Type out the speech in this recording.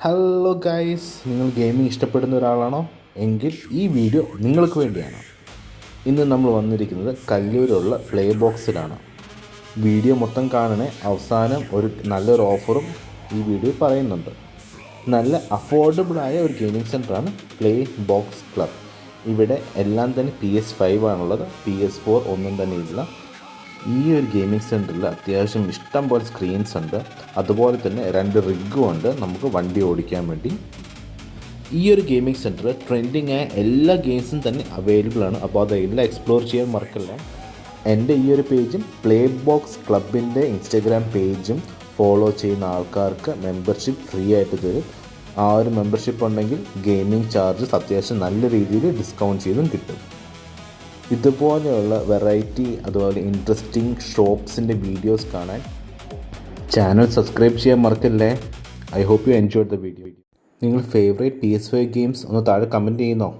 Hello guys, നിങ്ങൾ gaming ഇഷ്ടപ്പെടുന്ന ഒരാളാണോ എങ്കിൽ ഈ വീഡിയോ നിങ്ങൾക്ക് വേണ്ടിയാണ്. ഇന്ന് നമ്മൾ വന്നിരിക്കുന്നത് കല്ലൂരുള്ള പ്ലേ ബോക്സിലാണ്. വീഡിയോ മൊത്തം കാണണേ. അവസാനം നല്ലൊരു ഓഫറും ഈ വീഡിയോ പറയുന്നുണ്ട്. നല്ല അഫോർഡബിളായ ഒരു ഗെയിമിംഗ് സെൻ്ററാണ് പ്ലേ ബോക്സ് ക്ലബ്. ഇവിടെ എല്ലാം തന്നെ PS5 ആണുള്ളത്. PS4 ഒന്നും തന്നെ ഇല്ല. ഈ ഒരു ഗെയിമിംഗ് സെൻറ്ററിൽ അത്യാവശ്യം ഇഷ്ടം പോലെ സ്ക്രീൻസ് ഉണ്ട്. അതുപോലെ തന്നെ 2 റിഗും ഉണ്ട് നമുക്ക് വണ്ടി ഓടിക്കാൻ വേണ്ടി. ഈ ഒരു ഗെയിമിംഗ് സെൻറ്റർ ട്രെൻഡിങ് ആയ എല്ലാ ഗെയിംസും തന്നെ അവൈലബിൾ ആണ്. അപ്പോൾ അതെല്ലാം എക്സ്പ്ലോർ ചെയ്യാൻ മറക്കല്ല. എൻ്റെ ഈ ഒരു പേജും പ്ലേ ബോക്സ് ക്ലബിൻ്റെ ഇൻസ്റ്റാഗ്രാം പേജും ഫോളോ ചെയ്യുന്ന ആൾക്കാർക്ക് മെമ്പർഷിപ്പ് ഫ്രീ ആയിട്ട് തരും. ആ ഒരു മെമ്പർഷിപ്പ് ഉണ്ടെങ്കിൽ ഗെയിമിംഗ് ചാർജസ് അത്യാവശ്യം നല്ല രീതിയിൽ ഡിസ്കൗണ്ട് ചെയ്തും കിട്ടും. ഇതുപോലെയുള്ള വെറൈറ്റി അതുപോലെ ഇൻട്രസ്റ്റിംഗ് ഷോപ്സിൻ്റെ വീഡിയോസ് കാണാൻ ചാനൽ സബ്സ്ക്രൈബ് ചെയ്യാൻ മറക്കല്ലേ. I hope you enjoy the video. നിങ്ങൾ ഫേവറേറ്റ് PS5 ഗെയിംസ് ഒന്ന് താഴെ കമൻറ്റ് ചെയ്യുന്നോ?